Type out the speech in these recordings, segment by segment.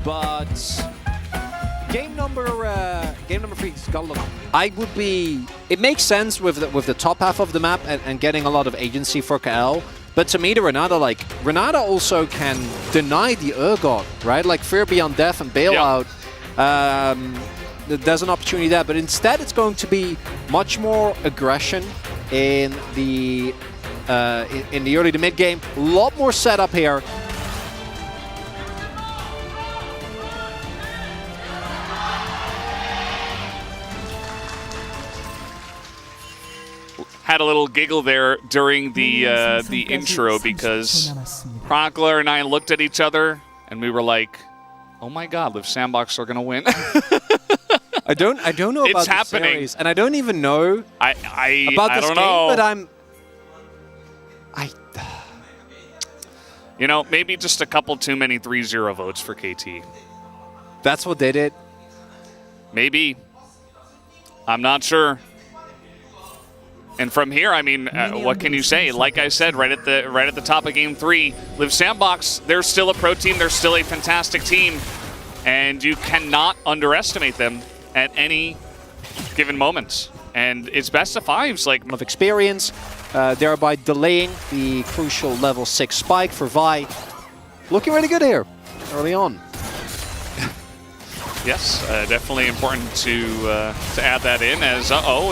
but game number 3 has got a look. I would be. It makes sense with the top half of the map and getting a lot of agency for KL. But to me, the Renata also can deny the Urgot, right? Like Fear Beyond Death and Bailout. There's an opportunity there, but instead it's going to be much more aggression in the early to mid game. A lot more setup here. Had a little giggle there during the intro because Chronicler and I looked at each other and we were like, "Oh my God, Live Sandbox are gonna win." I don't know about the series, and I don't even know about this game, but you know, maybe just a couple too many 3-0 votes for KT. That's what did it. Maybe. I'm not sure. And from here, I mean, what can you say? Like I said, right at the top of Game 3, Live Sandbox, they're still a pro team. They're still a fantastic team, and you cannot underestimate them at any given moment. And it's best of 5s, like of experience, thereby delaying the crucial level 6 spike for Vi. Looking really good here early on. Yes, definitely important to add that in as,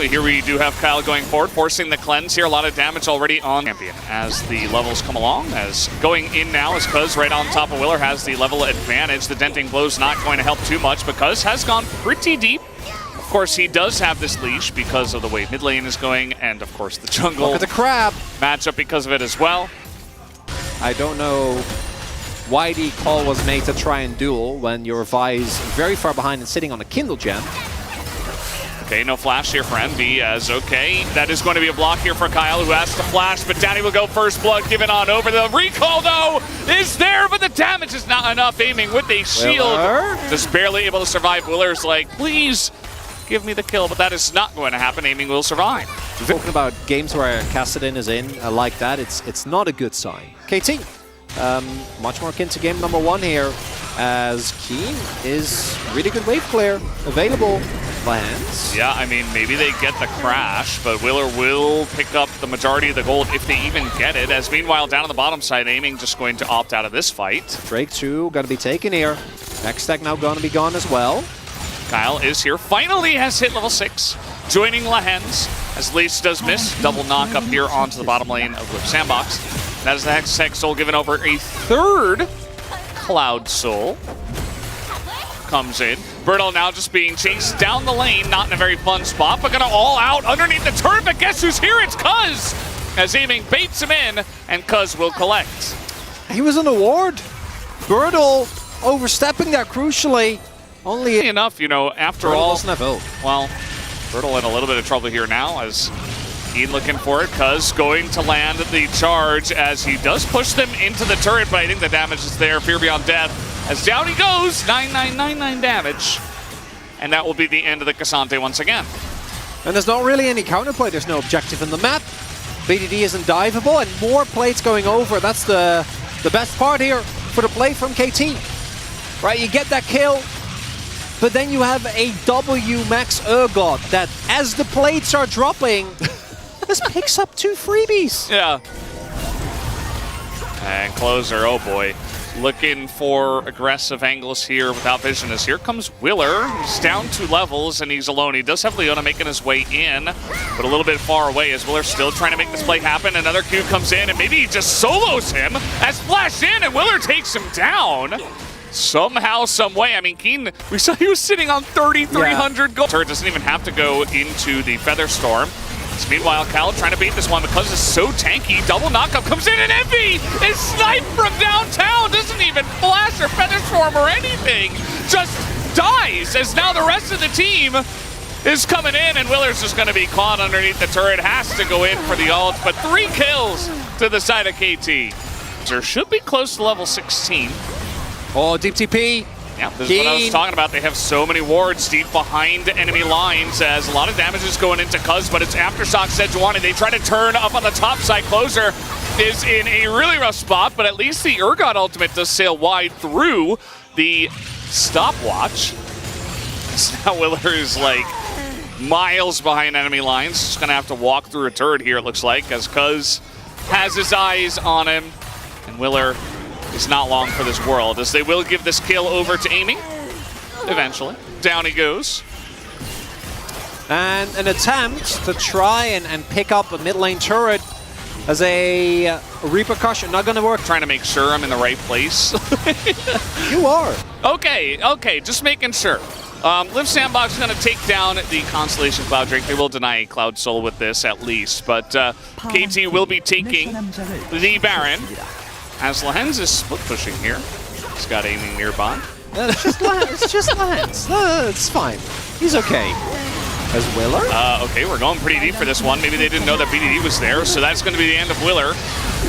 here we do have Kyle going forward, forcing the cleanse here. A lot of damage already on Champion as the levels come along. As going in now is Cuz right on top of Willer, has the level advantage. The denting blow's not going to help too much, but Cuz has gone pretty deep. Of course, he does have this leash because of the way mid lane is going, and of course the jungle Look at the crab matchup because of it as well. I don't know why the call was made to try and duel when your Vi is very far behind and sitting on a Kindle gem. Okay, no flash here for MB as okay. That is going to be a block here for Kyle, who has to flash, but Danny will go first blood, given on over. The recall, though, is there, but the damage is not enough. Aiming with a shield. Just barely able to survive. Willer's like, please give me the kill, but that is not going to happen. Aiming will survive. Talking about games where Kassadin is in like that, it's not a good sign. KT. Much more akin to game number 1 here, as KIIN is really good wave clear available by hands. Yeah, I mean, maybe they get the crash, but Willer will pick up the majority of the gold if they even get it, as meanwhile down on the bottom side, Aiming just going to opt out of this fight. Drake 2 going to be taken here. X-Tech now going to be gone as well. Kyle is here, finally has hit level 6, joining Lahens, as Lise does miss. Double knock up here onto the bottom lane of Live Sandbox. That is the Hex Soul given over. A third Cloud Soul comes in. Bertle now just being chased down the lane, not in a very fun spot, but gonna all out underneath the turret, but guess who's here? It's Cuz! As Aiming baits him in, and Cuz will collect. He was on a ward. Bertle overstepping that crucially. Only enough, you know, after Bertle all. Neville. Well, Bertle in a little bit of trouble here now as KIIN looking for it. Cuz going to land the charge as he does push them into the turret, but I think the damage is there. Fear Beyond Death. As down he goes, 9999 damage. And that will be the end of the Cassante once again. And there's not really any counterplay. There's no objective in the map. BDD isn't diveable, and more plates going over. That's the best part here for the play from KT. Right, you get that kill, but then you have a W max Urgot that, as the plates are dropping, this picks up 2 freebies. Yeah. And closer, oh boy. Looking for aggressive angles here without vision, as here comes Willer. He's down 2 levels and he's alone. He does have Leona making his way in, but a little bit far away as Willer still trying to make this play happen. Another Q comes in and maybe he just solos him as Flash in and Willer takes him down. Somehow, some way. I mean, KIIN, we saw he was sitting on 3,300 gold. Turret doesn't even have to go into the Feather Storm. So meanwhile, Cal trying to beat this one because it's so tanky. Double knockup comes in and Envy is sniped from downtown. Doesn't even flash or Feather Storm or anything. Just dies as now the rest of the team is coming in and Willer's just going to be caught underneath the turret. Has to go in for the ult, but 3 kills to the side of KT. There should be close to level 16. Oh, deep TP. Yeah, this is what I was talking about. They have so many wards deep behind enemy lines as a lot of damage is going into Cuz, but it's Aftershock Sejuani. They try to turn up on the top side. Closer is in a really rough spot, but at least the Urgot ultimate does sail wide through. the stopwatch. Now Willer is like miles behind enemy lines. Just gonna have to walk through a turret here, it looks like, as Cuz has his eyes on him. And Willer is not long for this world, as they will give this kill over to aiming. Eventually. Down he goes. And an attempt to try and pick up a mid lane turret as a repercussion. Not gonna work. Trying to make sure I'm in the right place. You are. Okay, just making sure. Live Sandbox is going to take down the Constellation Cloud Drake. They will deny Cloud Soul with this at least, but KT will be taking the Baron. As Lehens is split pushing here. He's got aiming nearby. It's just Lance. It's fine. He's okay. As Willer? Okay, we're going pretty deep for this one. Maybe they didn't know that BDD was there, so that's going to be the end of Willer.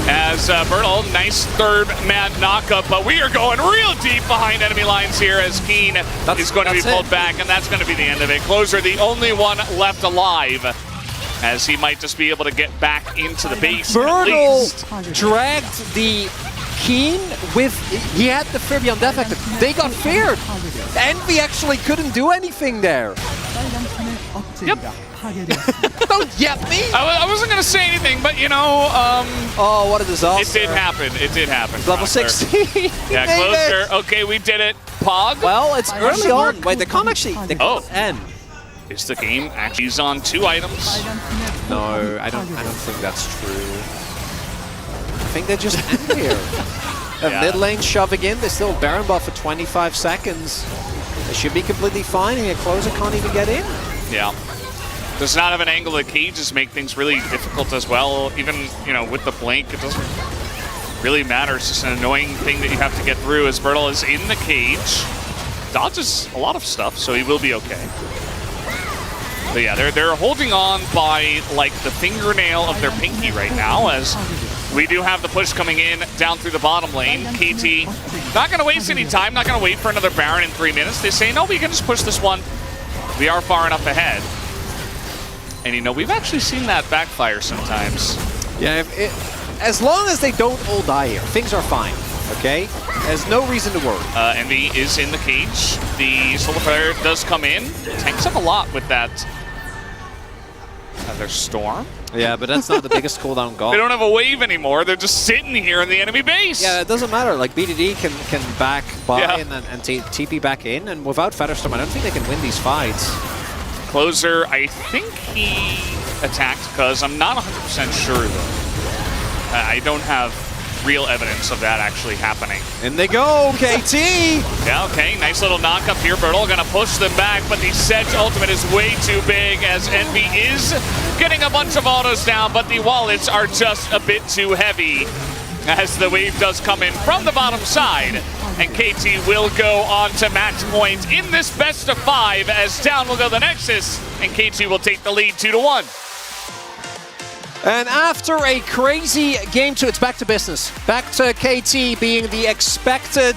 As Bertel, nice third man knockup, but we are going real deep behind enemy lines here as KIIN is going to be pulled back, and that's going to be the end of it. Closer, the only one left alive, as he might just be able to get back into the base. Bertel dragged the KIIN with, he had the fear beyond death active. They got feared. Envy actually couldn't do anything there. Yep. Don't yep me! I wasn't going to say anything, but you know, oh, what a disaster. It did happen. It did happen. Level 16. Yeah, closer. Okay, we did it. Pog. Well, it's early on. Wait, they can't actually. They can't end. Is the game actually he's on 2 items? No, I don't think that's true. I think they just end here. Mid lane shoving in. They still Baron buff for 25 seconds. They should be completely fine, and your closer can't even get in. Yeah. Does not have an angle of the cages make things really difficult as well. Even, you know, with the blink, it doesn't really matter. It's just an annoying thing that you have to get through as Bertel is in the cage. Dodges a lot of stuff, so he will be okay. But yeah, they're holding on by, like, the fingernail of their pinky right now, as we do have the push coming in down through the bottom lane. KT not going to waste any time, not going to wait for another Baron in 3 minutes. They say, no, we can just push this one. We are far enough ahead. And you know, we've actually seen that backfire sometimes. Yeah, as long as they don't all die here, things are fine, okay? There's no reason to worry. Envy is in the cage. The Solar Flare does come in. Tanks up a lot with that. Their Storm. Yeah, but that's not the biggest cooldown goal. They don't have a wave anymore. They're just sitting here in the enemy base. Yeah, it doesn't matter. Like, BDD can back by and TP back in, and without Featherstorm, I don't think they can win these fights. Closer, I think he attacked because I'm not 100% sure, though. I don't have real evidence of that actually happening. And they go, KT! Yeah, okay, nice little knock up here. Bertel gonna push them back, but the Sedge ultimate is way too big as Envy is getting a bunch of autos down, but the wallets are just a bit too heavy as the wave does come in from the bottom side. And KT will go on to match point in this best of 5 as down will go the Nexus, and KT will take the lead 2-1. And after a crazy game 2, it's back to business. Back to KT being the expected